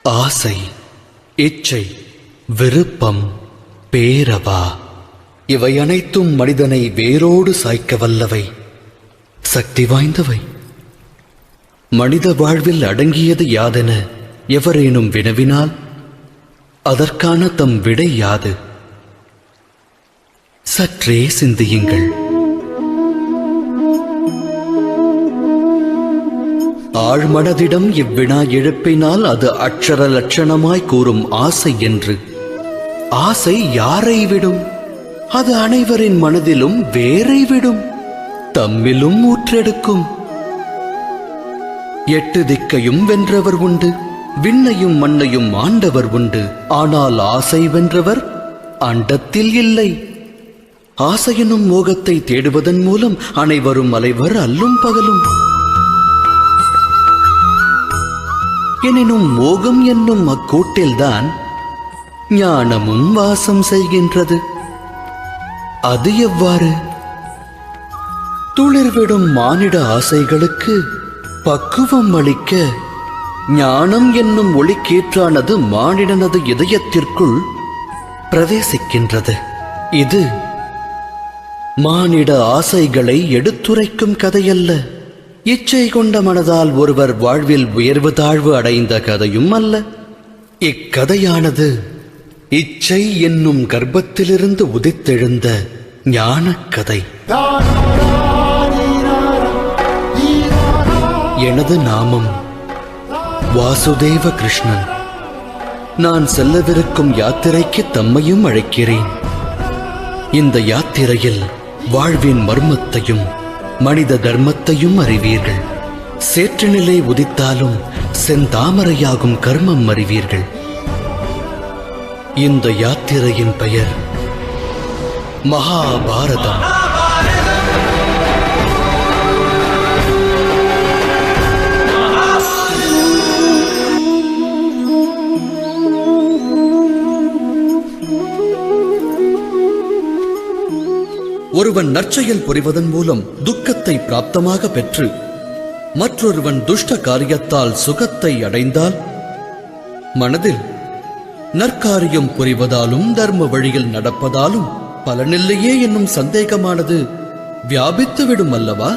ஆசை, இச்சை, விருப்பம், பேரவா இவை அனைத்தும் மனிதனை வேரோடு சாய்க்க வல்லவை, சக்தி வாய்ந்தவை. மனித வாழ்வில் அடங்கியது யாதென எவரேனும் வினவினால் அதற்கான தம் விடை யாது? சற்றே சிந்தியுங்கள். ஆழ்மனதிடம் இவ்வினா எழுப்பினால் அது அக்ஷர லட்சணமாய் கூறும் ஆசை என்று. ஆசை யாரை விடும்? அது அனைவரின் மனதிலும் வேரை விடும், தம்மிலும் ஊற்றெடுக்கும். 8 திக்கையும் வென்றவர் உண்டு, விண்ணையும் மண்ணையும் ஆண்டவர் உண்டு. ஆனால் ஆசை வென்றவர் அண்டத்தில் இல்லை. ஆசையெனும் மோகத்தை தேடுவதன் மூலம் அனைவரும் அலைவர் அல்லும் பகலும். எனினும் மோகம் என்னும் அக்கூட்டில்தான் ஞானமும் வாசம் செய்கின்றது. அது எவ்வாறு? துளிர்விடும் மானிட ஆசைகளுக்கு பக்குவம் அளிக்க ஞானம் என்னும் ஒளிக்கீற்றானது மானிடனது இதயத்திற்குள் பிரவேசிக்கின்றது. இது மானிட ஆசைகளை எடுத்துரைக்கும் கதையல்ல. இச்சை கொண்ட மனதால் ஒருவர் வாழ்வில் உயர்வு தாழ்வு அடைந்த கதையும் அல்ல. இக்கதையானது இச்சை என்னும் கர்ப்பத்திலிருந்து உதித்தெழுந்த ஞானக் கதை. எனது நாமம் வாசுதேவ கிருஷ்ணன். நான் செல்லவிருக்கும் யாத்திரைக்கு தம்மையும் அழைக்கிறேன். இந்த யாத்திரையில் வாழ்வின் மர்மத்தையும் மனித தர்மத்தையும் அறிவீர்கள். சேற்றுநிலை உதித்தாலும் செந்தாமரையாகும் கர்மம் அறிவீர்கள். இந்த யாத்திரையின் பெயர் மகாபாரதம். ஒருவன் நற்செயல் புரிவதன் மூலம் துக்கத்தை பிராப்தமாக பெற்று மற்றொருவன் துஷ்ட காரியத்தால் சுகத்தை அடைந்தால் மனதில் நற்காரியம் புரிவதாலும் தர்ம வழியில் நடப்பதாலும் பலனில்லையே என்னும் சந்தேகமானது வியாபித்துவிடும் அல்லவா?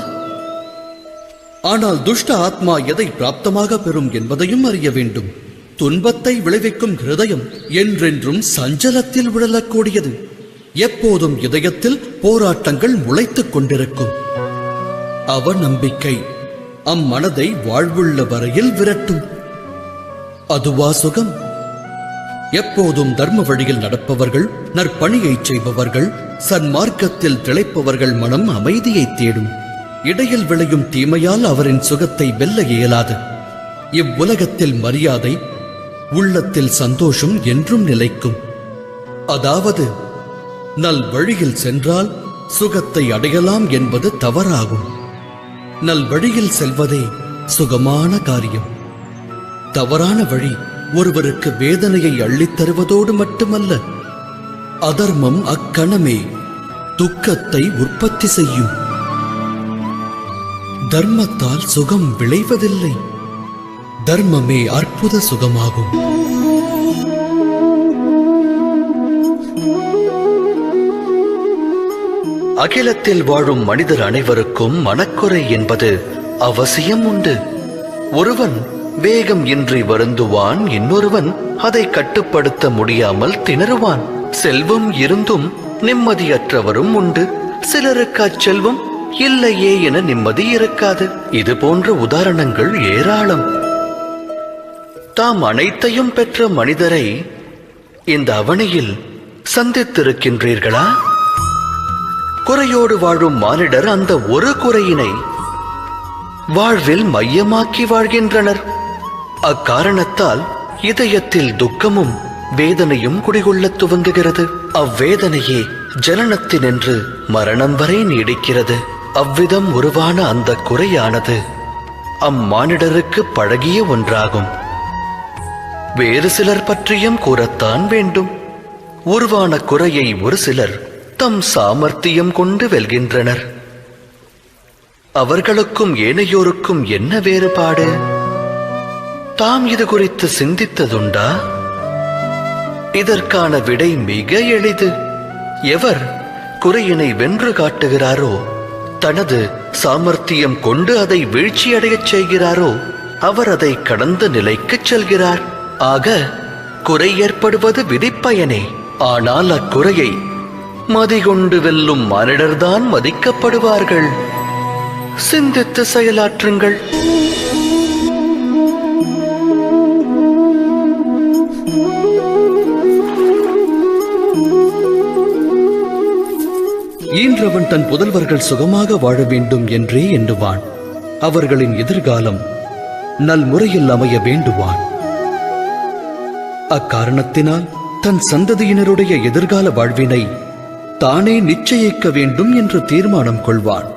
ஆனால் துஷ்ட ஆத்மா எதை பிராப்தமாக பெறும் என்பதையும் அறிய வேண்டும். துன்பத்தை விளைவிக்கும் ஹிருதயம் என்றென்றும் சஞ்சலத்தில் விழலக்கூடியது. எப்போதும் இதயத்தில் போராட்டங்கள் முளைத்துக் கொண்டிருக்கும். அவநம்பிக்கை அம்மனதை வாழ்வுள்ள வரையில் விரட்டும். அதுவா சுகம்? எப்போதும் தர்ம வழியில் நடப்பவர்கள், நற்பணியை செய்பவர்கள், சன்மார்க்கத்தில் திளைப்பவர்கள் மனம் அமைதியை தேடும். இடையில் விளையும் தீமையால் அவரின் சுகத்தை வெல்ல இயலாது. இவ்வுலகத்தில் மரியாதை, உள்ளத்தில் சந்தோஷம் என்றும் நிலைக்கும். அதாவது நல் வழியில் சென்றால் சுகத்தை அடையலாம் என்பது தவறாகும். நல் வழியில் செல்வதே சுகமான காரியம். தவறான வழி ஒருவருக்கு வேதனையை அள்ளித் தருவதோடு மட்டுமல்ல, அதர்மம் அக்கணமே துக்கத்தை உற்பத்தி செய்யும். தர்மத்தால் சுகம் விளைவதில்லை, தர்மமே அற்புத சுகமாகும். அகிலத்தில் வாழும் மனிதர் அனைவருக்கும் மனக்குறை என்பது அவசியம் உண்டு. ஒருவன் வேகம் இன்றி வருந்துவான், இன்னொருவன் அதை கட்டுப்படுத்த முடியாமல் திணறுவான். செல்வம் இருந்தும் நிம்மதியற்றவரும் உண்டு. சிலருக்கு அச்செல்வம் இல்லையே என நிம்மதி இருக்காது. இது போன்ற உதாரணங்கள் ஏராளம். தாம் அனைத்தையும் பெற்ற மனிதரை இந்த அவனியில் சந்தித்திருக்கின்றீர்களா? குறையோடு வாழும் மானிடர் அந்த ஒரு குறையினை வாழ்வில் மையமாக்கி வாழ்கின்றனர். அக்காரணத்தால் இதயத்தில் துக்கமும் வேதனையும் குடிகொள்ளத் துவங்குகிறது. அவ்வேதனையே ஜனனத்தினின்று மரணம் வரை நீடிக்கிறது. அவ்விதம் உருவான அந்த குறையானது அம்மானிடருக்கு பழகிய ஒன்றாகும். வேறு சிலர் பற்றியும் கூறத்தான் வேண்டும். உருவான குறையை ஒரு சிலர் தம் சாமர்த்தியம் கொண்டு வெல்கின்றனர். அவர்களுக்கும் ஏனையோருக்கும் என்ன வேறுபாடு? தாம் இது குறித்து சிந்தித்ததுண்டா? இதற்கான விடை மிக எளிது. எவர் குறையினை வென்று காட்டுகிறாரோ, தனது சாமர்த்தியம் கொண்டு அதை வீழ்ச்சியடையச் செய்கிறாரோ, அவர் அதை கடந்த நிலைக்குச் செல்கிறார். ஆக குறை ஏற்படுவது விதிப்பயனே. ஆனால் அக்குறையை மதிகொண்டு வெல்லும் மானிடர்தான் மதிக்கப்படுவார்கள். சிந்தித்து செயலாற்றுங்கள். ஈன்றவன் தன் புதல்வர்கள் சுகமாக வாழ வேண்டும் என்றே எண்ணுவான். அவர்களின் எதிர்காலம் நல்முறையில் அமைய வேண்டுவான். அக்காரணத்தினால் தன் சந்ததியினருடைய எதிர்கால வாழ்வினை தானே நிச்சயிக்க வேண்டும் என்று தீர்மானம் கொள்வான்.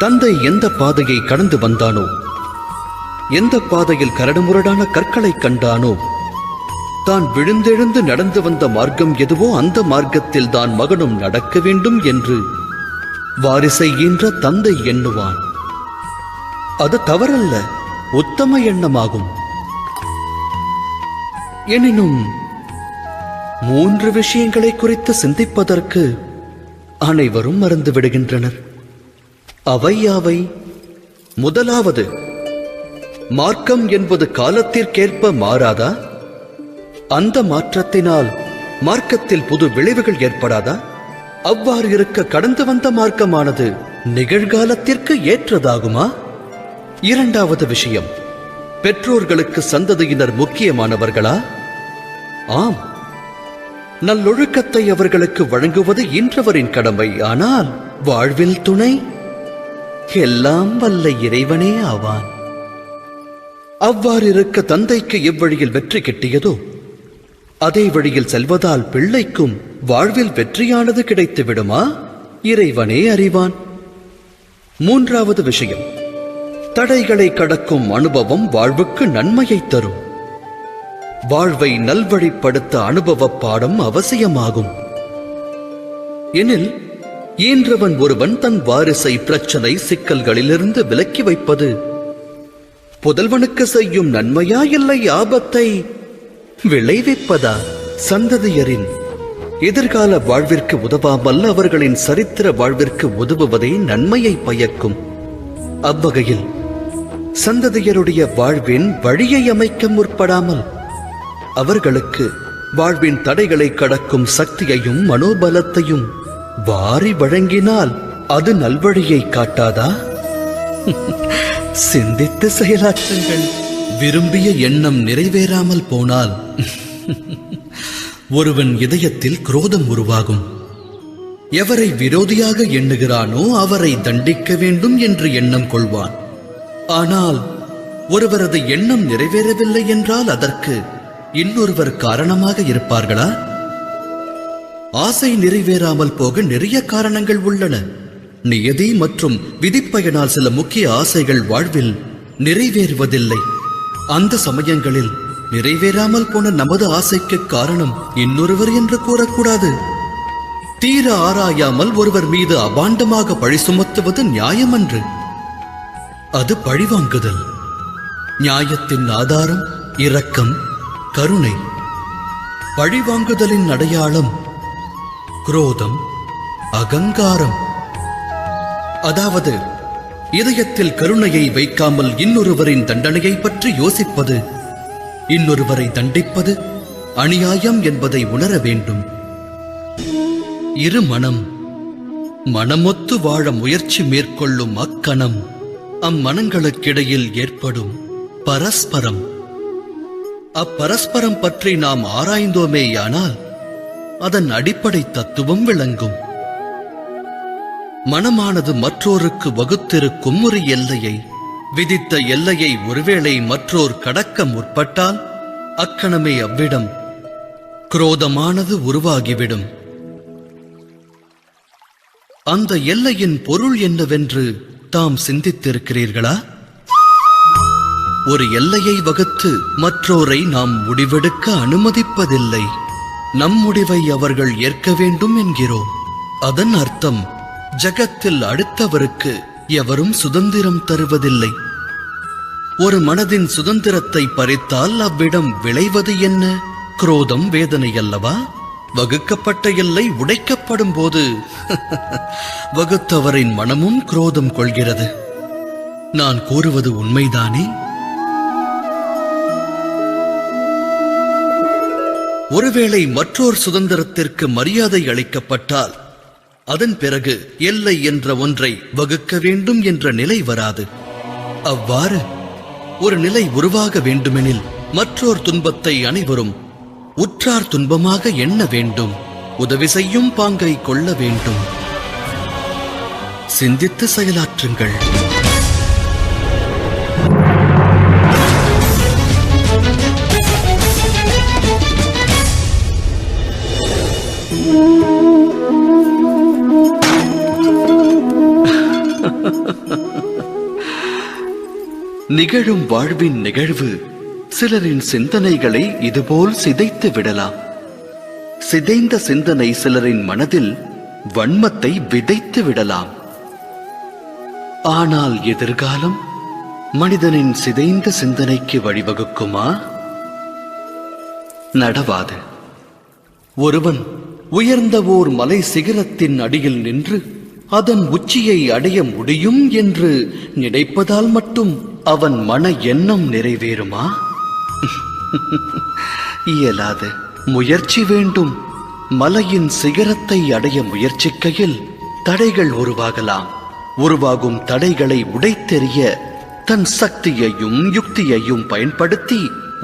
தந்தை எந்த பாதையை கடந்து வந்தானோ, எந்த பாதையில் கரடுமுரடான கற்களை கண்டானோ, தான் விழுந்தெழுந்து நடந்து வந்த மார்க்கம் எதுவோ அந்த மார்க்கத்தில் தான் மகனும் நடக்க வேண்டும் என்று வாரிசை ஈன்ற தந்தை எண்ணுவான். அது தவறல்ல, உத்தம எண்ணமாகும். எனினும் 3 விஷயங்களை குறித்து சிந்திப்பதற்கு அனைவரும் மறந்து விடுகின்றனர். அவை யாவை? முதலாவது, மார்க்கம் என்பது காலத்திற்கேற்ப மாறாதா? அந்த மாற்றத்தினால் மார்க்கத்தில் புது விளைவுகள் ஏற்படாதா? அவ்வாறு இருக்க கடந்து வந்த மார்க்கமானது நிகழ்காலத்திற்கு ஏற்றதாகுமா? இரண்டாவது விஷயம், பெற்றோர்களுக்கு சந்ததியினர் முக்கியமானவர்களா? ஆம், நல்லொழுக்கத்தை அவர்களுக்கு வழங்குவது ஈன்றவரின் கடமை. ஆனால் வாழ்வில் துணை எல்லாம் வல்ல இறைவனே ஆவான். அவ்வாறு இருக்க தந்தைக்கு எவ்வழியில் வெற்றி கிட்டியதோ அதே வழியில் செல்வதால் பிள்ளைக்கும் வாழ்வில் வெற்றியானது கிடைத்து விடுமா? இறைவனே அறிவான். மூன்றாவது விஷயம், தடைகளை கடக்கும் அனுபவம் வாழ்வுக்கு நன்மையை தரும். வாழ்வை நல்வழிப்படுத்த அனுபவ பாடம் அவசியமாகும். எனில் ஈன்றவன் ஒருவன் தன் வாரிசை பிரச்சனை சிக்கல்களிலிருந்து விலக்கி வைப்பது புதல்வனுக்கு செய்யும் நன்மையா இல்லை ஆபத்தை விளைவிப்பதா? சந்ததியரின் எதிர்கால வாழ்விற்கு உதவாமல் அவர்களின் சரித்திர வாழ்விற்கு உதவுவதே நன்மையை பயக்கும். அவ்வகையில் சந்ததியருடைய வாழ்வின் வழியை அமைக்க முற்படாமல் அவர்களுக்கு வாழ்வின் தடைகளை கடக்கும் சக்தியையும் மனோபலத்தையும் வாரி வழங்கினால் அது நல்வழியை காட்டாதா? சிந்தித்து செயலாற்றுங்கள். விரும்பிய எண்ணம் நிறைவேறாமல் போனால் ஒருவன் இதயத்தில் குரோதம் உருவாகும். எவரை விரோதியாக எண்ணுகிறானோ அவரை தண்டிக்க வேண்டும் என்று எண்ணம் கொள்வான். ஆனால் ஒருவரது எண்ணம் நிறைவேறவில்லை என்றால் அதற்கு இன்னொருவர் காரணமாக இருப்பார்களா? ஆசை நிறைவேறாமல் போக நிறைய காரணங்கள் உள்ளன. நியதி மற்றும் விதிப்பயனால் சில முக்கிய ஆசைகள் வாழ்வில் நிறைவேறுவதில்லை. அந்த சமயங்களில் நிறைவேறாமல் போன நமது ஆசைக்கு காரணம் இன்னொருவர் என்று கூறக்கூடாது. தீர ஆராயாமல் ஒருவர் மீது அபாண்டமாக பழி சுமத்துவது நியாயமன்று. அது பழிவாங்குதல். நியாயத்தின் ஆதாரம் இரக்கம், கருணை. பழிவாங்குதலின் அடையாளம் குரோதம், அகங்காரம். அதாவது இதயத்தில் கருணையை வைக்காமல் இன்னொருவரின் தண்டனையை பற்றி யோசிப்பது, இன்னொருவரை தண்டிப்பது அநியாயம் என்பதை உணர வேண்டும். இரு மனமொத்து வாழ முயற்சி மேற்கொள்ளும் அக்கணம் அம்மனங்களுக்கிடையில் ஏற்படும் பரஸ்பரம். அப்பரஸ்பரம் பற்றி நாம் ஆராய்ந்தோமேயானால் அதன் அடிப்படை தத்துவம் விளங்கும். மனமானது மற்றோருக்கு வகுத்திருக்கும் ஒரு எல்லையை, விதித்த எல்லையை ஒருவேளை மற்றோர் கடக்க முற்பட்டால் அக்கணமே அவ்விடம் குரோதமானது உருவாகிவிடும். அந்த எல்லையின் பொருள் என்னவென்று தாம் சிந்தித்திருக்கிறீர்களா? ஒரு எல்லையை வகுத்து மற்றோரை நாம் முடிவெடுக்க அனுமதிப்பதில்லை. நம் முடிவை அவர்கள் ஏற்க வேண்டும் என்கிறோம். அதன் அர்த்தம் ஜகத்தில் அடுத்தவருக்கு எவரும் சுதந்திரம் தருவதில்லை. ஒரு மனதின் சுதந்திரத்தை பறித்தால் அவ்விடம் விளைவது என்ன? குரோதம் வேதனை அல்லவா? வகுக்கப்பட்ட எல்லை உடைக்கப்படும் போது வகுத்தவரின் மனமும் குரோதம் கொள்கிறது. நான் கூறுவது உண்மைதானே? ஒருவேளை மற்றொரு சுதந்திரத்திற்கு மரியாதை அளிக்கப்பட்டால் அதன் பிறகு எல்லை என்ற ஒன்றை வகுக்க வேண்டும் என்ற நிலை வராது. அவ்வாறு ஒரு நிலை உருவாக வேண்டுமெனில் மற்றொரு துன்பத்தை அனைவரும் உற்றார் துன்பமாக எண்ண வேண்டும். உதவி செய்யும் பாங்கை கொள்ள வேண்டும். சிந்தித்து செயலாற்றுங்கள். நிகழும் வாழ்வின் நிகழ்வு சிலரின் சிந்தனைகளை இதுபோல் சிதைத்து விடலாம். சிதைந்த சிந்தனை சிலரின் மனதில் வன்மத்தை விதைத்து விடலாம். ஆனால் எதிர்காலம் மனிதனின் சிதைந்த சிந்தனைக்கு வழிவகுக்குமா? நடவாது. ஒருவன் உயர்ந்த ஓர் மலை சிகரத்தின் அடியில் நின்று அதன் உச்சியை அடைய முடியும் என்று நினைப்பதால் மட்டும் அவன் மன எண்ணம் நிறைவேறுமா? இயலாது. முயற்சி வேண்டும். மலையின் சிகரத்தை அடைய முயற்சிக்கையில் தடைகள் உருவாகலாம். உருவாகும் தடைகளை உடைத்தெறிய தன் சக்தியையும் யுக்தியையும் பயன்படுத்தி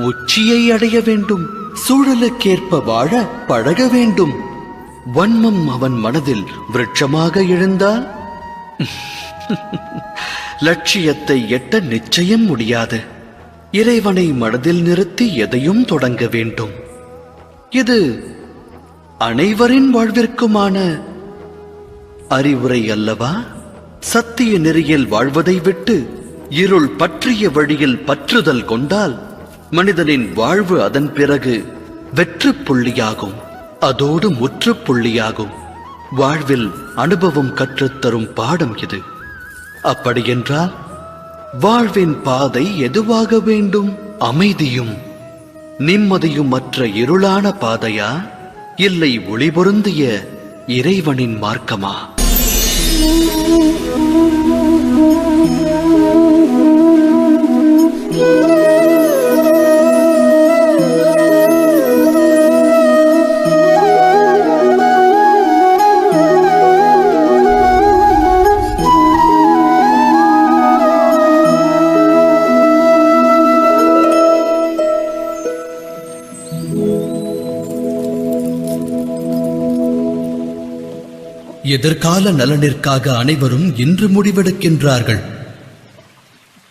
உச்சியை அடைய வேண்டும். சூழலுக்கேற்ப வாழ பழக வேண்டும். வன்மம் அவன் மனதில் விருட்சமாக எழுந்தால் லட்சியத்தை எட்ட நிச்சயம் முடியாது. இறைவனை மனதில் நிறுத்தி எதையும் தொடங்க வேண்டும். இது அனைவரின் வாழ்விற்குமான அறிவுரை அல்லவா? சத்திய நெறியில் வாழ்வதை விட்டு இருள் பற்றிய வழியில் பற்றுதல் கொண்டால் மனிதனின் வாழ்வு அதன் பிறகு வெற்று புள்ளியாகும். அதோடு முற்றுப்புள்ளியாகும். வாழ்வில் அனுபவம் கற்றுத்தரும் பாடம் இது. அப்படியென்றால் வாழ்வின் பாதை எதுவாக வேண்டும்? அமைதியும் நிம்மதியும் மற்ற இருளான பாதையா, இல்லை ஒளி பொருந்திய இறைவனின் மார்க்கமா? எதிர்கால நலனிற்காக அனைவரும் இன்று முடிவெடுக்கின்றார்கள்.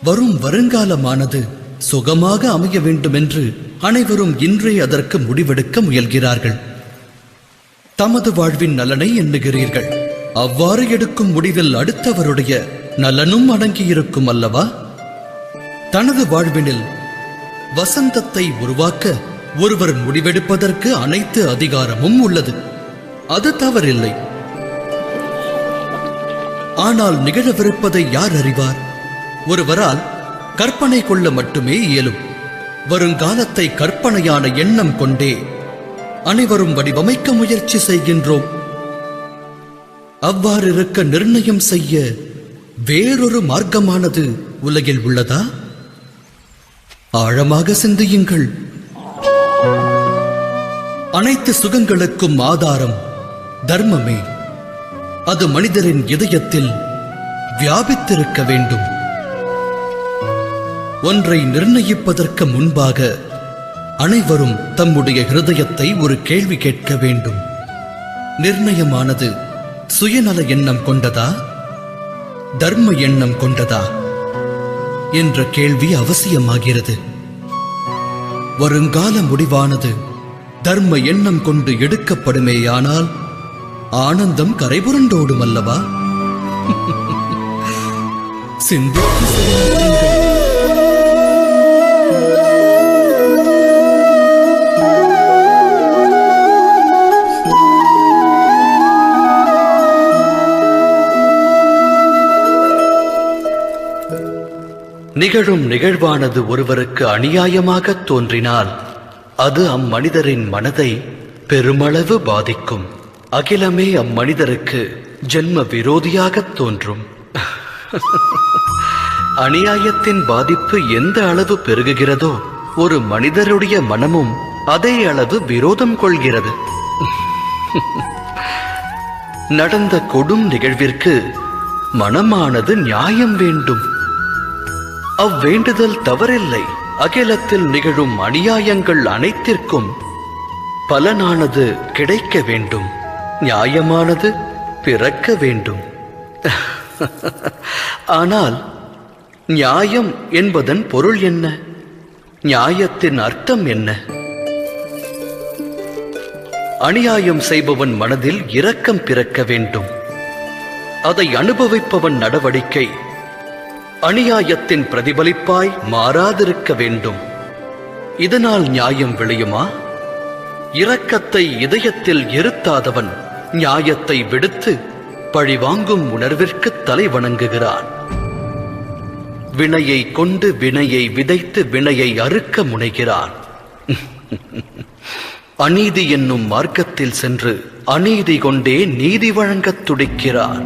வரும் வருங்காலமானது சுகமாக அமைய வேண்டும் என்று அனைவரும் இன்றே அதற்கு முடிவெடுக்க முயல்கிறார்கள். தமது வாழ்வின் நலனை எண்ணுகிறீர்கள். அவ்வாறு எடுக்கும் முடிவில் அடுத்தவருடைய நலனும் அடங்கியிருக்கும் அல்லவா? தனது வாழ்வினில் வசந்தத்தை உருவாக்க ஒருவர் முடிவெடுப்பதற்கு அனைத்து அதிகாரமும் உள்ளது. அது தவறில்லை. ஆனால் நிகழவிருப்பதை யார் அறிவார்? ஒருவரால் கற்பனை கொள்ள மட்டுமே இயலும். வருங்காலத்தை கற்பனையான எண்ணம் கொண்டே அனைவரும் வடிவமைக்க முயற்சி செய்கின்றோம். அவ்வாறு இருக்க நிர்ணயம் செய்ய வேறொரு மார்க்கமானது உலகில் உள்ளதா? ஆழமாக சிந்தியுங்கள். அனைத்து சுகங்களுக்கும் ஆதாரம் தர்மமே. அது மனிதரின் இதயத்தில் வியாபித்திருக்க வேண்டும். ஒன்றை நிர்ணயிப்பதற்கு முன்பாக அனைவரும் தம்முடைய ஹிருதயத்தை ஒரு கேள்வி கேட்க வேண்டும். நிர்ணயமானது சுயநல எண்ணம் கொண்டதா, தர்ம எண்ணம் கொண்டதா என்ற கேள்வி அவசியமாகிறது. வருங்கால முடிவானது தர்ம எண்ணம் கொண்டு எடுக்கப்படுமேயானால் ஆனந்தம் கரைபுரண்டோடும் அல்லவா? சிந்தித்து நிகழும் நிகழ்வானது ஒருவருக்கு அநியாயமாக தோன்றினால் அது அம்மனிதரின் மனதை பெருமளவு பாதிக்கும். அகிலமே அம்மனிதருக்கு ஜென்ம விரோதியாக தோன்றும். அநியாயத்தின் பாதிப்பு எந்த அளவு பெருகுகிறதோ ஒரு மனிதருடைய மனமும் அதே அளவு விரோதம் கொள்கிறது. நடந்த கொடும் நிகழ்விற்கு மனமானது நியாயம் வேண்டும். அவ்வேண்டுதல் தவறில்லை. அகிலத்தில் நிகழும் அநியாயங்கள் அனைத்திற்கும் பலனானது கிடைக்க வேண்டும். நியாயமானது பிறக்க வேண்டும். ஆனால் நியாயம் என்பதன் பொருள் என்ன? நியாயத்தின் அர்த்தம் என்ன? அநியாயம் செய்பவன் மனதில் இரக்கம் பிறக்க வேண்டும். அதை அனுபவிப்பவன் நடவடிக்கை அநியாயத்தின் பிரதிபலிப்பாய் மாறாதிருக்க வேண்டும். இதனால் நியாயம் விளையுமா? இரக்கத்தை இதயத்தில் இருத்தாதவன் நியாயத்தை விடுத்து பழிவாங்கும் உணர்விற்கு தலை வணங்குகிறான். வினையை கொண்டு வினையை விதைத்து வினையை அறுக்க முனைகிறான். அநீதி என்னும் மார்க்கத்தில் சென்று அநீதி கொண்டே நீதி வழங்கத் துடிக்கிறான்.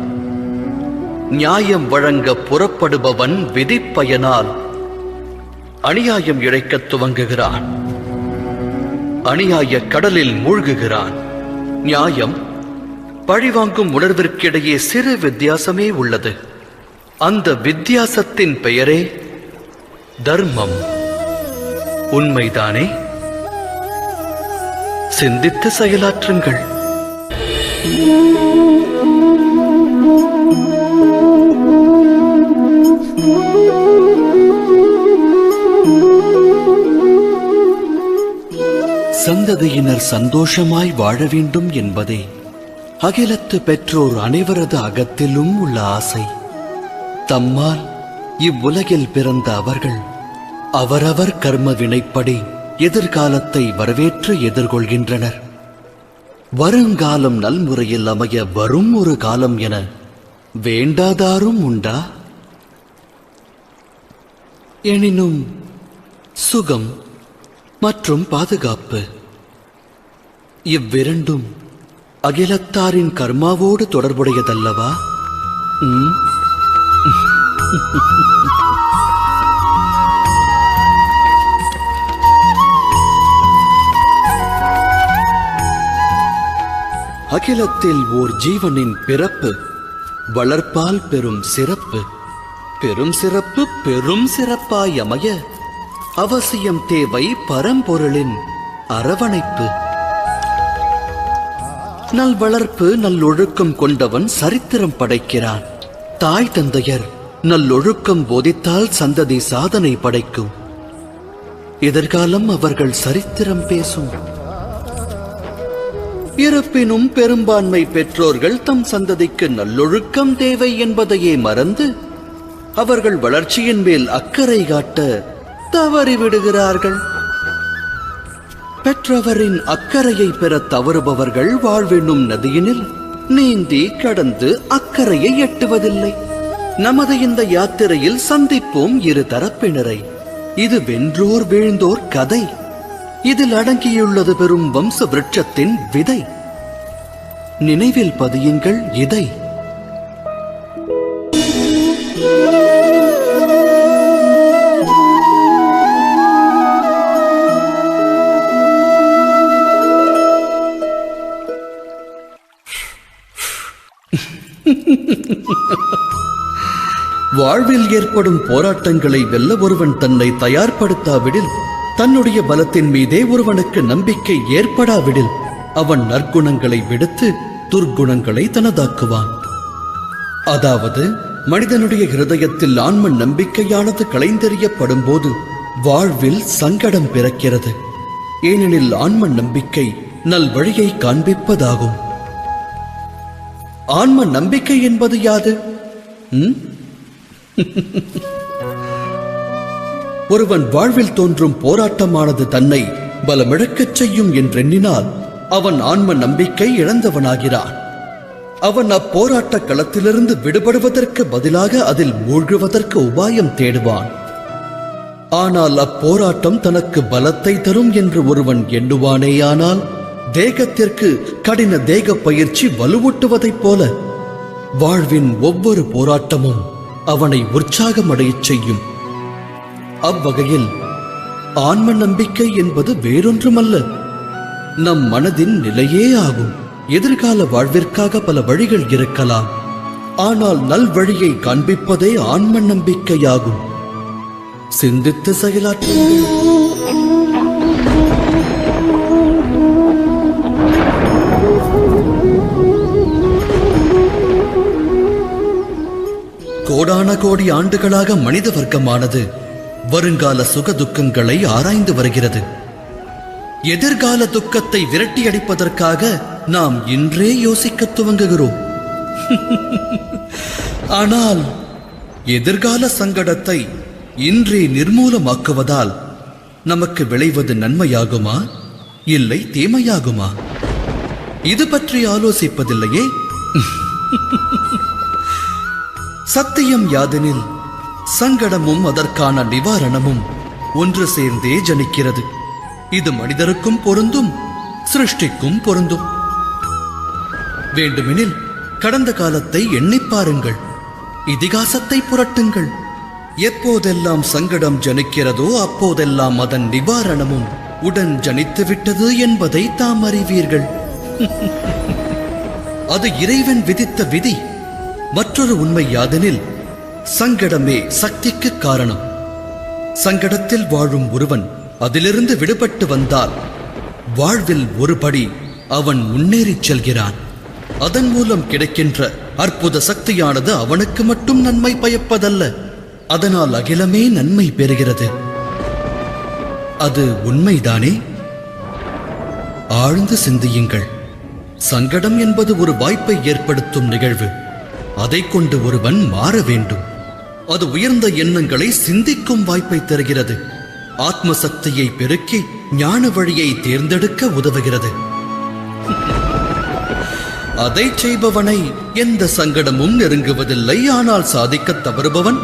நியாயம் வழங்க புறப்படுபவன் விதிப்பயனால் அநியாயம் இழைக்கத் துவங்குகிறான். அநியாய கடலில் மூழ்குகிறான். நியாயம் பழிவாங்கும் உணர்விற்கிடையே சிறு வித்தியாசமே உள்ளது. அந்த வித்தியாசத்தின் பெயரே தர்மம். உண்மைதானே? சிந்தித்து செயலாற்றுங்கள். சந்ததியினர் சந்தோஷமாய் வாழ வேண்டும் என்பதே அகிலத்து பெற்றோர் அனைவரது அகத்திலும் உள்ள ஆசை. தம்மால் இவ்வுலகில் பிறந்த அவர்கள் அவரவர் கர்ம வினைப்படி எதிர்காலத்தை வரவேற்று எதிர்கொள்கின்றனர். வருங்காலம் நல்முறையில் அமைய வரும் ஒரு காலம் என வேண்டாதாரும் உண்டா? எனினும் சுகம் மற்றும் பாதுகாப்பு இவ்விரண்டும் அகிலத்தாரின் கர்மாவோடு தொடர்புடையதல்லவா? அகிலத்தில் ஓர் ஜீவனின் பிறப்பு வளர்ப்பால் பெரும் சிறப்பு. பெரும் சிறப்பு பெரும் சிறப்பாய் அமைய அவசியம் தேவை பரம்பொருளின் அரவணைப்பு. நல்வளர்ப்பு நல்லொழுக்கம் கொண்டவன் சரித்திரம் படைக்கிறான். தாய் தந்தையர் நல்லொழுக்கம் போதித்தால் சந்ததி சாதனை படைக்கும். எதிர்காலம் அவர்கள் சரித்திரம் பேசும். இருப்பினும் பெரும்பான்மை பெற்றோர்கள் தம் சந்ததிக்கு நல்லொழுக்கம் தேவை என்பதையே மறந்து அவர்கள் வளர்ச்சியின் மேல் அக்கறை காட்ட தவறிவிடுகிறார்கள். பெற்றவரின் அக்கறையை பெற தவறுபவர்கள் வாழ்வென்னும் நதியினில் நீந்தி கடந்து அக்கறையை எட்டுவதில்லை. நமது இந்த யாத்திரையில் சந்திப்போம் இரு தரப்பினரை. இது வென்றோர் வீழ்ந்தோர் கதை. இதில் அடங்கியுள்ளது பெரும் வம்ச விருட்சத்தின் விதை. நினைவில் பதியுங்கள் இதை. வாழ்வில் ஏற்படும் போராட்டங்களை வெல்ல ஒருவன் தன்னை தயார்படுத்தாவிடில், தன்னுடைய பலத்தின் மீதே ஒருவனுக்கு நம்பிக்கை ஏற்படாவிடில், அவன் நற்குணங்களை விடுத்து துர்க்குணங்களை தனதாக்குவான். அதாவது மனிதனுடைய இருதயத்தில் ஆன்ம நம்பிக்கையானது களைந்தெறியப்படும் போது வாழ்வில் சங்கடம் பிறக்கிறது. ஏனெனில் ஆன்ம நம்பிக்கை நல் வழியை காண்பிப்பதாகும். ஆன்ம நம்பிக்கை என்பது யாது? ஒருவன் வாழ்வில் தோன்றும் போராட்டமானது தன்னை பலமிழக்கச் செய்யும் என்றெண்ணினால் அவன் ஆன்ம நம்பிக்கை இழந்தவனாகிறான். அவன் அப்போராட்ட களத்திலிருந்து விடுபடுவதற்கு பதிலாக அதில் மூழ்குவதற்கு உபாயம் தேடுவான். ஆனால் அப்போராட்டம் தனக்கு பலத்தை தரும் என்று ஒருவன் எண்ணுவானேயானால், தேகத்திற்கு கடின தேக பயிற்சி வலுவூட்டுவதைப் போல வாழ்வின் ஒவ்வொரு போராட்டமும் அவனை உற்சாகமடையச் செய்யும். அவ்வகையில் ஆன்ம நம்பிக்கை என்பது வேறொன்றுமல்ல, நம் மனதின் நிலையே ஆகும். எதிர்கால வாழ்விற்காக பல வழிகள் இருக்கலாம், ஆனால் நல்வழியை காண்பிப்பதே ஆன்ம நம்பிக்கையாகும். சிந்தித்து செயலாற்றுங்கள். கோடான கோடி ஆண்டுகளாக மனித வர்க்கமானது வருங்கால சுக துக்கங்களை ஆராய்ந்து வருகிறது. எதிர்கால துக்கத்தை விரட்டி அடிப்பதற்காக நாம் இன்றே யோசிக்க துவங்குகிறோம். ஆனால் எதிர்கால சங்கடத்தை இன்றே நிர்மூலமாக்குவதால் நமக்கு விளைவது நன்மையாகுமா இல்லை தீமையாகுமா? இது பற்றி ஆலோசிப்பதில்லையே. சத்தியம் யாதெனில் சங்கடமும் அதற்கான நிவாரணமும் ஒன்று சேர்ந்தே ஜனிக்கிறது. இது மனிதருக்கும் பொருந்தும், சிருஷ்டிக்கும் பொருந்தும். வேண்டுமெனில் கடந்த காலத்தை எண்ணிப் பாருங்கள், இதிகாசத்தை புரட்டுங்கள். எப்போதெல்லாம் சங்கடம் ஜனிக்கிறதோ அப்போதெல்லாம் அதன் நிவாரணமும் உடன் ஜனித்து விட்டது என்பதை தாம் அறிவீர்கள். அது இறைவன் விதித்த விதி. மற்றொரு உண்மை யாதெனில் சங்கடமே சக்திக்கு காரணம். சங்கடத்தில் வாழும் ஒருவன் அதிலிருந்து விடுபட்டு வந்தால் வாழ்வில் ஒருபடி அவன் முன்னேறிச் செல்கிறான். அதன் மூலம் கிடைக்கின்ற அற்புத சக்தியானது அவனுக்கு மட்டும் நன்மை பயப்பதல்ல, அதனால் அகிலமே நன்மை பெறுகிறது. அது உண்மைதானே? ஆழ்ந்து சிந்தியுங்கள். சங்கடம் என்பது ஒரு வாய்ப்பை ஏற்படுத்தும் நிகழ்வு. அதை கொண்டு ஒருவன் மாற வேண்டும். அது உயர்ந்த எண்ணங்களை சிந்திக்கும் வாய்ப்பை தருகிறது. ஆத்ம சக்தியை பெருக்கி ஞான வழியை தேர்ந்தெடுக்க உதவுகிறது. அதை செய்பவனை எந்த சங்கடமும் நெருங்குவதில்லை. ஆனால் சாதிக்க தவறுபவன்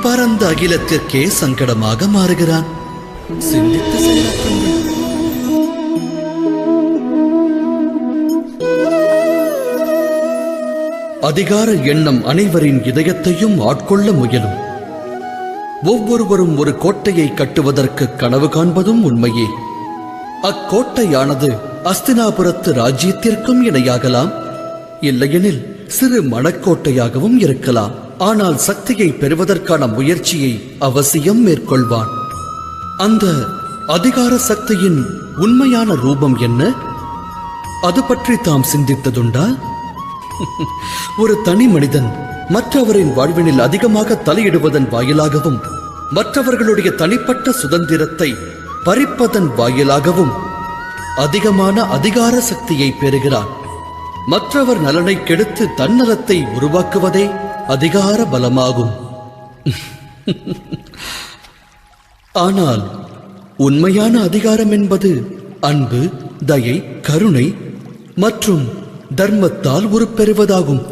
பரந்த அகிலத்திற்கே சங்கடமாக மாறுகிறான். சிந்தித்து செயலாற்றுங்கள். அதிகார எண்ணம் அனைவரின் இதயத்தையும் ஆட்கொள்ள முயலும். ஒவ்வொருவரும் ஒரு கோட்டையை கட்டுவதற்கு கனவு காண்பதும் உண்மையே. அக்கோட்டையானது அஸ்தினாபுரத்து ராஜ்யத்திற்கும் இணையாகலாம், இல்லையெனில் சிறு மணக்கோட்டையாகவும் இருக்கலாம். ஆனால் சக்தியை பெறுவதற்கான முயற்சியை அவசியம் மேற்கொள்வான். அந்த அதிகார சக்தியின் உண்மையான ரூபம் என்ன? அது பற்றி தாம் சிந்தித்ததுண்டா? ஒரு தனி மனிதன் மற்றவரின் வாழ்வினில் அதிகமாக தலையிடுவதன் வாயிலாகவும் மற்றவர்களுடைய தனிப்பட்ட சுதந்திரத்தை பறிப்பதன் வாயிலாகவும் அதிகமான அதிகார சக்தியை பெறுகிறான். மற்றவர் நலனை கெடுத்து தன்னலத்தை உருவாக்குவதே அதிகார பலமாகும். ஆனால் உண்மையான அதிகாரம் என்பது அன்பு, தயை, கருணை மற்றும் தர்மத்தால் உருப்பெறுவதாகும்.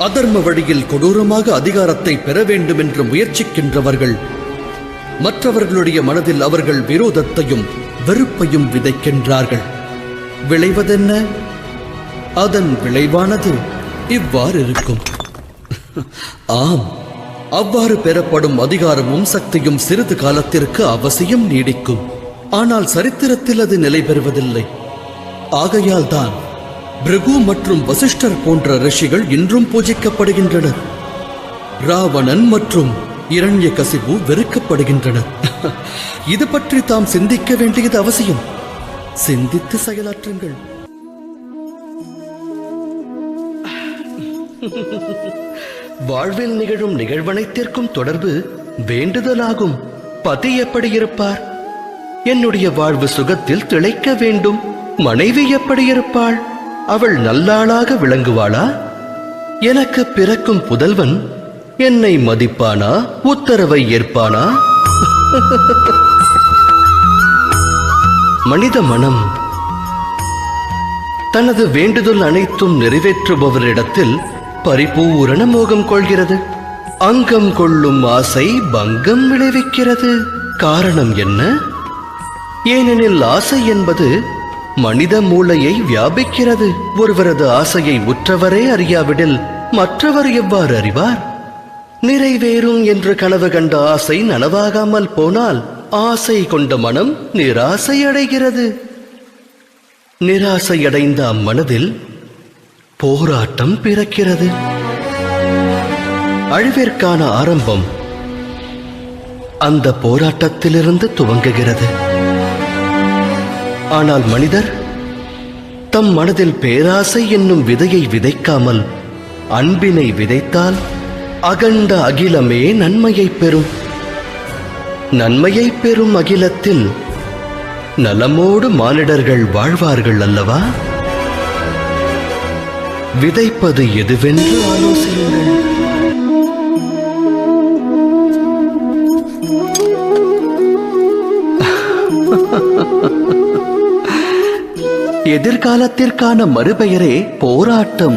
அதர்ம வழியில் கொடூரமாக அதிகாரத்தை பெற வேண்டும் என்று முயற்சிக்கின்றவர்கள் மற்றவர்களுடைய மனதில் அவர்கள் விரோதத்தையும் வெறுப்பையும் விதைக்கின்றார்கள். விளைவதென்ன? அதன் விளைவானது இவ்வாறு இருக்கும். ஆம், அவ்வாறு பெறப்படும் அதிகாரமும் சக்தியும் சிறிது காலத்திற்கு அவசியம் நீடிக்கும். ஆனால் சரித்திரத்தில் அது நிலை பெறுவதில்லை. ஆகையால் தான் பிருகு மற்றும் வசிஷ்டர் போன்ற ரிஷிகள் இன்றும் பூஜிக்கப்படுகின்றனர். ராவணன் மற்றும் இரண்யகசிபு வெறுக்கப்படுகின்றனர். இது பற்றி தாம் சிந்திக்க வேண்டியது அவசியம். சிந்தித்து செயலாற்றுங்கள். வாழ்வில் நிகழும் நிகழ்வனைத்திற்கும் தொடர்பு வேண்டுதலாகும். பதி எப்படி இருப்பார்? என்னுடைய வாழ்வு சுகத்தில் திளைக்க வேண்டும். மனைவி எப்படி இருப்பாள்? அவள் நல்லாளாக விளங்குவாளா? எனக்கு பிறக்கும் புதல்வன் என்னை மதிப்பானா? உத்தரவை ஏற்பானா? மனித மனம் தனது வேண்டுதல் அனைத்தும் நிறைவேற்றுபவரிடத்தில் பரிபூரண மோகம் கொள்கிறது. அங்கம் கொள்ளும் ஆசை பங்கம் விளைவிக்கிறது. காரணம் என்ன? ஏனெனில் ஆசை என்பது மனித மூளையை வியாபிக்கிறது. ஒருவரது ஆசையை உற்றவரே அறியாவிடில் மற்றவர் எவ்வாறு அறிவார்? நிறைவேறும் என்று கனவு கண்ட ஆசை நனவாகாமல் போனால் ஆசை கொண்ட மனம் நிராசை அடைகிறது. நிராசையடைந்த அம்மனதில் போராட்டம் பிறக்கிறது. அழிவிற்கான ஆரம்பம் அந்த போராட்டத்திலிருந்து துவங்குகிறது. ஆனால் மனிதர் தம் மனதில் பேராசை என்னும் விதையை விதைக்காமல் அன்பினை விதைத்தால் அகண்ட அகிலமே நன்மையை பெறும். நன்மையை பெறும் அகிலத்தில் நலமோடு மானிடர்கள் வாழ்வார்கள் அல்லவா? விதைப்பது எதுவென்று ஆலோசியுங்கள். எதிர்காலத்திற்கான மறுபெயரே போராட்டம்.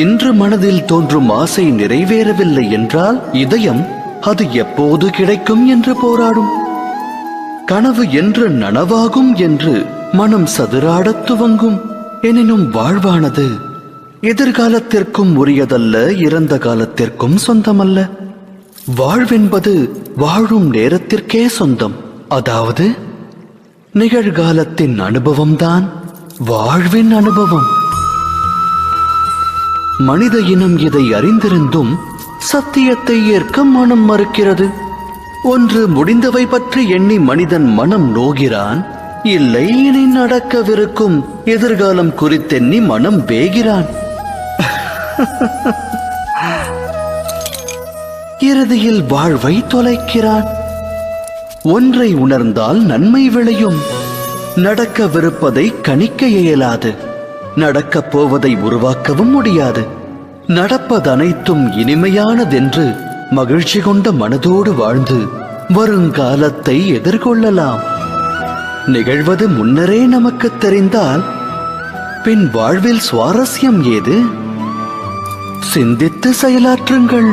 இன்று மனதில் தோன்றும் ஆசை நிறைவேறவில்லை என்றால் இதயம் அது எப்போது கிடைக்கும் என்று போராடும். கனவு என்று நனவாகும் என்று மனம் சதுராடத் துவங்கும். எனினும் வாழ்வானது எதிர்காலத்திற்கும் உரியதல்ல, இறந்த காலத்திற்கும் சொந்தமல்ல. வாழ்வென்பது வாழும் நேரத்திற்கே சொந்தம். அதாவது நிகழ்காலத்தின் அனுபவம்தான் வாழ்வின் அனுபவம். மனித இனம் இதை அறிந்திருந்தும் சத்தியத்தை ஏற்க மனம் மறுக்கிறது. ஒன்று முடிந்தவை பற்றி எண்ணி மனிதன் மனம் நோகிறான். இல்லை, இனி நடக்கவிருக்கும் எதிர்காலம் குறித்தெண்ணி மனம் வேகிறான். இறுதியில் வாழ்வை தொலைக்கிறான். ஒன்றை உணர்ந்தால் நன்மை விளையும். நடக்கவிருப்பதை கணிக்க இயலாது. நடக்கப் போவதை உருவாக்கவும் முடியாது. நடப்பதனைத்தும் இனிமையானதென்று மகிழ்ச்சி கொண்ட மனதோடு வாழ்ந்து வருங்காலத்தை எதிர்கொள்ளலாம். நிகழ்வது முன்னரே நமக்கு தெரிந்தால் பின் வாழ்வில் சுவாரஸ்யம் ஏது? சிந்தித்து செயலாற்றுங்கள்.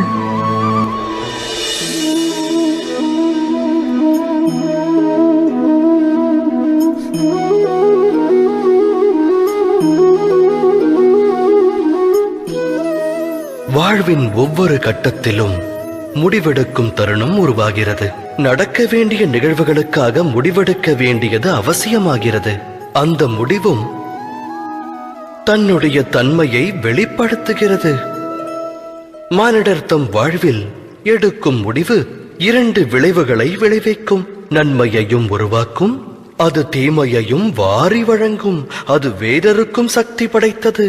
வாழ்வின் ஒவ்வொரு கட்டத்திலும் முடிவெடுக்கும் தருணம் உருவாகிறது. நடக்க வேண்டிய நிகழ்வுகளுக்காக முடிவெடுக்க வேண்டியது அவசியமாகிறது. அந்த முடிவும் தன்னுடைய தன்மையை வெளிப்படுத்துகிறது. மானிடர் தம் வாழ்வில் எடுக்கும் முடிவு இரண்டு விளைவுகளை விளைவிக்கும். நன்மையையும் உருவாக்கும், அது தீமையையும் வாரி வழங்கும். அது வேறொருக்கும் சக்தி படைத்தது.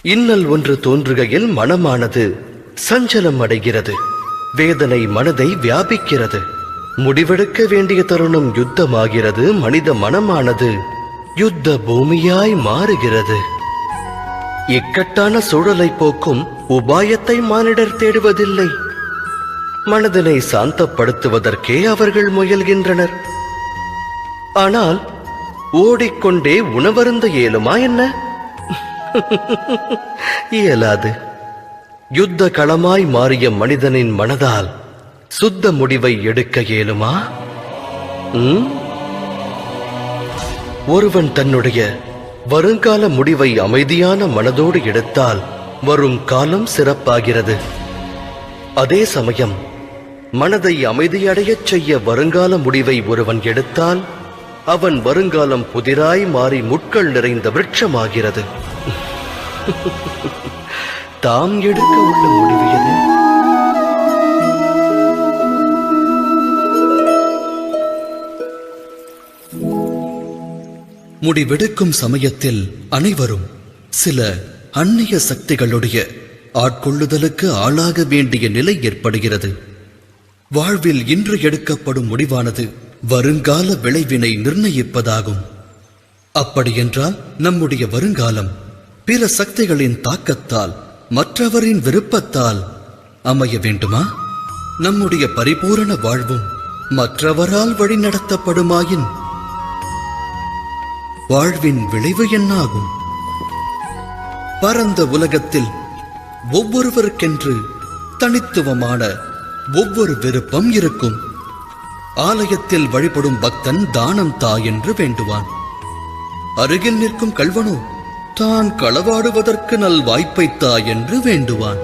இன்னல் ஒன்று தோன்றுகையில் மனமானது சஞ்சலம் அடைகிறது. வேதனை மனதை வியாபிக்கிறது. முடிவெடுக்க வேண்டிய தருணம் யுத்தமாகிறது. மனித மனமானது யுத்த பூமியாய் மாறுகிறது. இக்கட்டான சூழலை போக்கும் உபாயத்தை மானிடர் தேடுவதில்லை. மனதினை சாந்தப்படுத்துவதற்கே அவர்கள் முயல்கின்றனர். ஆனால் ஓடிக்கொண்டே உணவருந்த இயலுமா என்ன? இயலாது. யுத்த களமாய் மாறிய மனிதனின் மனதால் சுத்த முடிவை எடுக்க இயலுமா? ஒருவன் தன்னுடைய வருங்கால முடிவை அமைதியான மனதோடு எடுத்தால் வரும் காலம் சிறப்பாகிறது. அதே சமயம் மனதை அமைதியடையச் செய்ய வருங்கால முடிவை ஒருவன் எடுத்தால் அவன் வருங்காலம் புதிராய் மாறி முட்கள் நிறைந்த விருட்சமாகிறது. தாம் எடுக்க உள்ள முடிவு எது? முடிவெடுக்கும் சமயத்தில் அனைவரும் சில அந்நிய சக்திகளுடைய ஆட்கொள்ளுதலுக்கு ஆளாக வேண்டிய நிலை ஏற்படுகிறது. வாழ்வில் இன்று எடுக்கப்படும் முடிவானது வருங்கால விளைவினை நிர்ணயிப்பதாகும். அப்படியென்றால் நம்முடைய வருங்காலம் பிற சக்திகளின் தாக்கத்தால், மற்றவரின் விருப்பத்தால் அமைய வேண்டுமா? நம்முடைய பரிபூரண வாழ்வும் மற்றவரால் வழிநடத்தப்படுமாயின் வாழ்வின் விளைவு என்னாகும்? பரந்த உலகத்தில் ஒவ்வொருவருக்கென்று தனித்துவமான ஒவ்வொரு விருப்பம் இருக்கும். ஆலயத்தில் வழிபடும் பக்தன் தானம் தா என்று வேண்டுவான். அருகில் நிற்கும் கள்வனோ தான் களவாடுவதற்கு நல் வாய்ப்பைத்தா என்று வேண்டுவான்.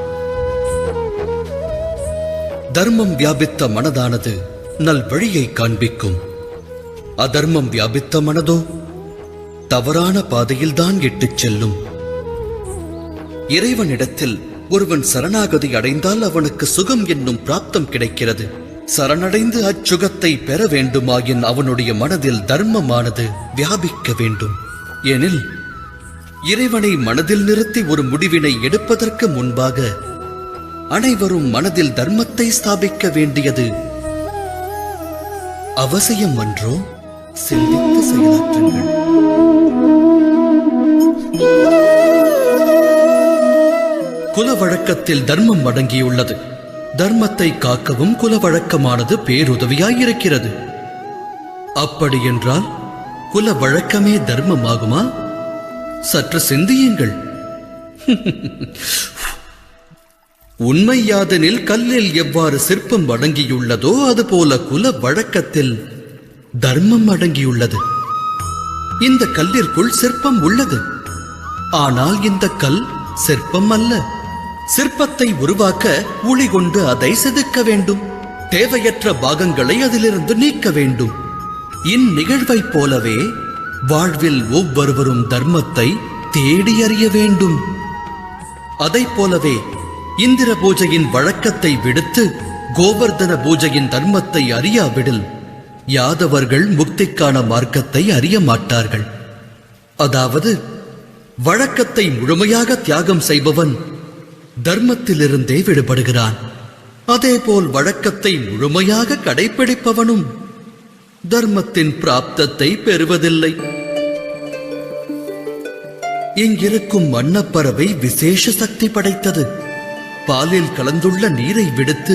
தர்மம் வியாபித்த மனதானது நல் வழியை காண்பிக்கும். அதர்மம் வியாபித்த மனதோ தவறான பாதையில்தான் இட்டுச் செல்லும். இறைவனிடத்தில் ஒருவன் சரணாகதி அடைந்தால் அவனுக்கு சுகம் என்னும் பிராப்தம் கிடைக்கிறது. சரணடைந்து அச்சுகத்தை பெற வேண்டுமாயின் அவனுடைய மனதில் தர்மமானது வியாபிக்க வேண்டும். எனில் இறைவனை மனதில் நிறுத்தி ஒரு முடிவினை எடுப்பதற்கு முன்பாக அனைவரும் மனதில் தர்மத்தை ஸ்தாபிக்க வேண்டியது அவசியம் அன்றோ? சிந்தித்து செயலாற்றுங்கள். குல வழக்கத்தில் தர்மம் அடங்கியுள்ளது. தர்மத்தை காக்கவும் குல வழக்கமானது பேருதவியாயிருக்கிறது. அப்படியென்றால் குல வழக்கமே தர்மமாகுமா? சற்று சிந்தியுங்கள். உண்மை யாதெனில் கல்லில் எவ்வாறு சிற்பம் அடங்கியுள்ளதோ அதுபோல குல வழக்கத்தில் தர்மம் அடங்கியுள்ளது. இந்த கல்லிற்குள் சிற்பம் உள்ளது. ஆனால் இந்த கல் சிற்பம் அல்ல. சிற்பத்தை உருவாக்க உளி கொண்டு அதை செதுக்க வேண்டும். தேவையற்ற பாகங்களை அதிலிருந்து நீக்க வேண்டும். இந்நிகழ்வைப் போலவே வாழ்வில் ஒவ்வொருவரும் தர்மத்தை தேடி அறிய வேண்டும். அதைப் போலவே இந்திர பூஜையின் வழக்கத்தை விடுத்து கோவர்தன பூஜையின் தர்மத்தை அறியாவிடில் யாதவர்கள் முக்திக்கான மார்க்கத்தை அறிய மாட்டார்கள். அதாவது வழக்கத்தை முழுமையாக தியாகம் செய்பவன் தர்மத்திலிருந்தே விடுபடுகிறான். அதேபோல் வழக்கத்தை முழுமையாக கடைபிடிப்பவனும் தர்மத்தின் பிராப்தத்தை பெறுவதில்லை. இங்கிருக்கும் மன்னப்பறவை விசேஷ சக்தி படைத்தது. பாலில் கலந்துள்ள நீரை விடுத்து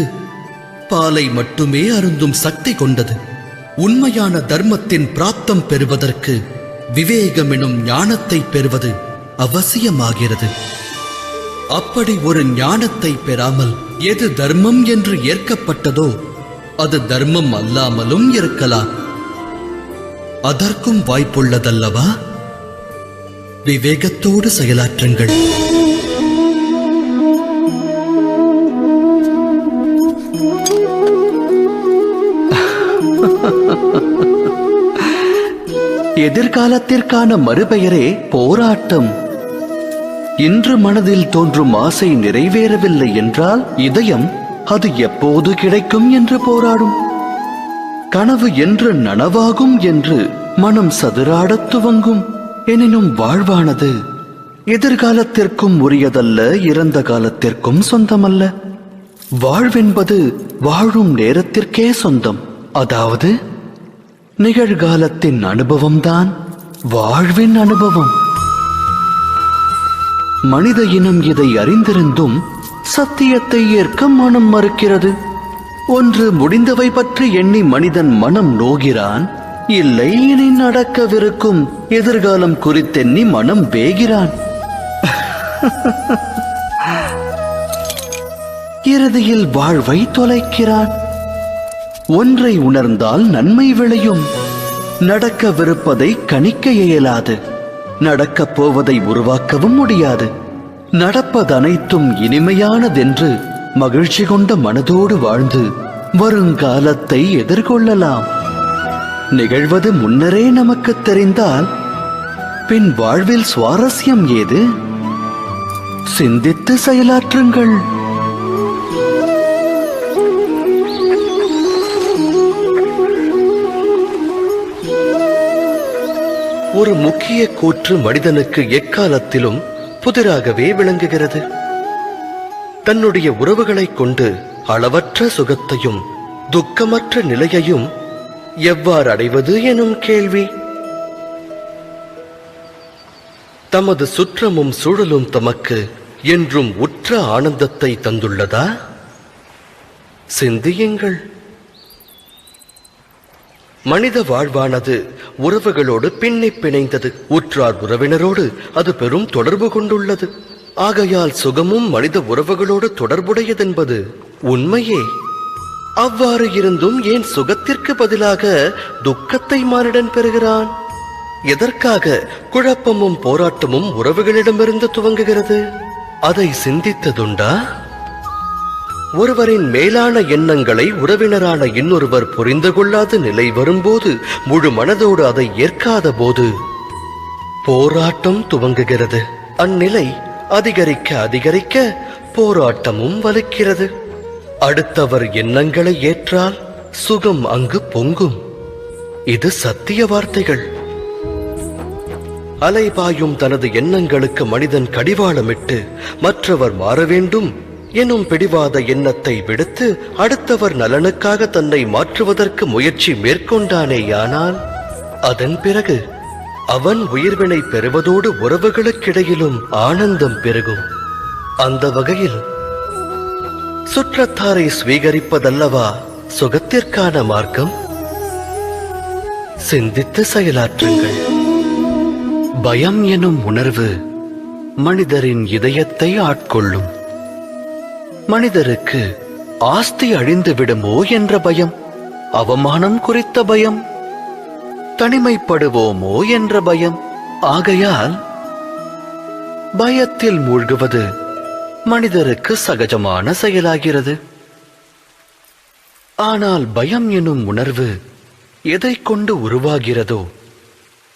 பாலை மட்டுமே அருந்தும் சக்தி கொண்டது. உண்மையான தர்மத்தின் பிராப்தம் பெறுவதற்கு விவேகம் எனும் ஞானத்தை பெறுவது அவசியமாகிறது. அப்படி ஒரு ஞானத்தை பெறாமல் எது தர்மம் என்று ஏற்கப்பட்டதோ அது தர்மம் அல்லாமலும் இருக்கலாம். அதற்கும் வாய்ப்புள்ளதல்லவா? விவேகத்தோடு செயலாற்றுங்கள். எதிர்காலத்திற்கான மறுபெயரே போராட்டம். இன்று மனதில் தோன்றும் ஆசை நிறைவேறவில்லை என்றால் இதயம் அது எப்போது கிடைக்கும் என்று போராடும். கனவு என்று நனவாகும் என்று மனம் சதுராடத் துவங்கும். எனினும் வாழ்வானது எதிர்காலத்திற்கும் உரியதல்ல, இறந்த காலத்திற்கும் சொந்தமல்ல. வாழ்வென்பது வாழும் நேரத்திற்கே சொந்தம். அதாவது நிகழ்காலத்தின் அனுபவம்தான் வாழ்வின் அனுபவம். மனித இனம் இதை அறிந்திருந்தும் சத்தியத்தை ஏற்க மனம் மறுக்கிறது. ஒன்று முடிந்தவை பற்றி எண்ணி மனிதன் மனம் நோகிறான். இல்லை, இனி நடக்கவிருக்கும் எதிர்காலம் குறித்தெண்ணி மனம் வேகிறான். இறுதியில் வாழ்வை தொலைக்கிறான். ஒன்றை உணர்ந்தால் நன்மை விளையும். நடக்கவிருப்பதை கணிக்க இயலாது. நடக்கப் போவதை உருவாக்கவும் முடியாது. நடப்பதனைத்தும் இனிமையானதென்று மகிழ்ச்சி கொண்ட மனதோடு வாழ்ந்து வருங்காலத்தை எதிர்கொள்ளலாம். நிகழ்வது முன்னரே நமக்கு தெரிந்தால் பின் வாழ்வில் சுவாரஸ்யம் ஏது? சிந்தித்து செயலாற்றுங்கள். ஒரு முக்கிய கூற்று மனிதனுக்கு எக்காலத்திலும் புதிராகவே விளங்குகிறது. தன்னுடைய உறவுகளைக் கொண்டு அளவற்ற சுகத்தையும் துக்கமற்ற நிலையையும் எவ்வாறு அடைவது எனும் கேள்வி. தமது சுற்றமும் சூழலும் தமக்கு என்றும் உற்ற ஆனந்தத்தை தந்துள்ளதா? சிந்தியுங்கள். மனித வாழ்வானது உறவுகளோடு பின்னி பிணைந்தது. உற்றார் உறவினரோடு அது பெரும் தொடர்பு கொண்டுள்ளது. ஆகையால் சுகமும் மனித உறவுகளோடு தொடர்புடையதென்பது உண்மையே. அவ்வாறு இருந்தும் ஏன் சுகத்திற்கு பதிலாக துக்கத்தை மானிடன் பெறுகிறான்? எதற்காக குழப்பமும் போராட்டமும் உறவுகளிடமிருந்து துவங்குகிறது? அதை சிந்தித்ததுண்டா? ஒருவரின் மேலான எண்ணங்களை உறவினரான இன்னொருவர் புரிந்து கொள்ளாத நிலை வரும்போது, முழு மனதோடு அதை ஏற்காத போது போராட்டம் துவங்குகிறது. அந்நிலை அதிகரிக்க அதிகரிக்க போராட்டமும் வலுக்கிறது. அடுத்தவர் எண்ணங்களை ஏற்றால் சுகம் அங்கு பொங்கும். இது சத்திய வார்த்தைகள். அலைபாயும் தனது எண்ணங்களுக்கு மனிதன் கடிவாளமிட்டு மற்றவர் மாற வேண்டும் எனும் பிடிவாத எண்ணத்தை விடுத்து அடுத்தவர் நலனுக்காக தன்னை மாற்றுவதற்கு முயற்சி மேற்கொண்டானேயானால் அதன் பிறகு அவன் உயிர்வினை பெறுவதோடு உறவுகளுக்கிடையிலும் ஆனந்தம் பெருகும். அந்த வகையில் சுற்றத்தாரை ஸ்வீகரிப்பதல்லவா சுகத்திற்கான மார்க்கம்? சிந்தித்து செயலாற்றுங்கள். பயம் எனும் உணர்வு மனிதரின் இதயத்தை ஆட்கொள்ளும். மனிதருக்கு ஆஸ்தி அழிந்து விடுமோ என்ற பயம், அவமானம் குறித்த பயம், தனிமைப்படுவோமோ என்ற பயம். ஆகையால் பயத்தில் மூழ்குவது மனிதருக்கு சகஜமான செயலாகிறது. ஆனால் பயம் எனும் உணர்வு எதை கொண்டு உருவாகிறதோ,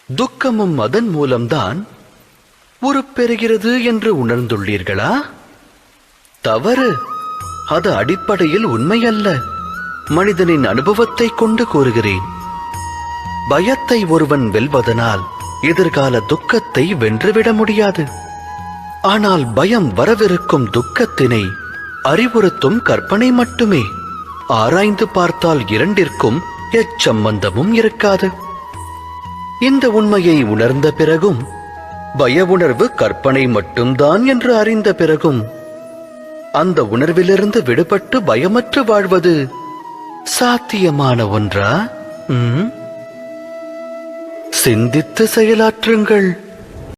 துக்கமும் அதன் மூலம்தான் உருப்பெறுகிறது என்று உணர்ந்துள்ளீர்களா? தவறு. அது அடிப்படையில் உண்மையல்ல. மனிதனின் அனுபவத்தை கொண்டு கூறுகிறேன். பயத்தை ஒருவன் வெல்வதனால் எதிர்கால துக்கத்தை வென்றுவிட முடியாது. ஆனால் பயம் வரவிருக்கும் துக்கத்தினை அறிவுறுத்தும் கற்பனை மட்டுமே. ஆராய்ந்து பார்த்தால் இரண்டிற்கும் எச்சம்பந்தமும் இருக்காது. இந்த உண்மையை உணர்ந்த பிறகும், பய உணர்வு கற்பனை மட்டும்தான் என்று அறிந்த பிறகும், அந்த உணர்விலிருந்து விடுபட்டு பயமற்று வாழ்வது சாத்தியமான ஒன்றா? சிந்தித்து செயலாற்றுங்கள்.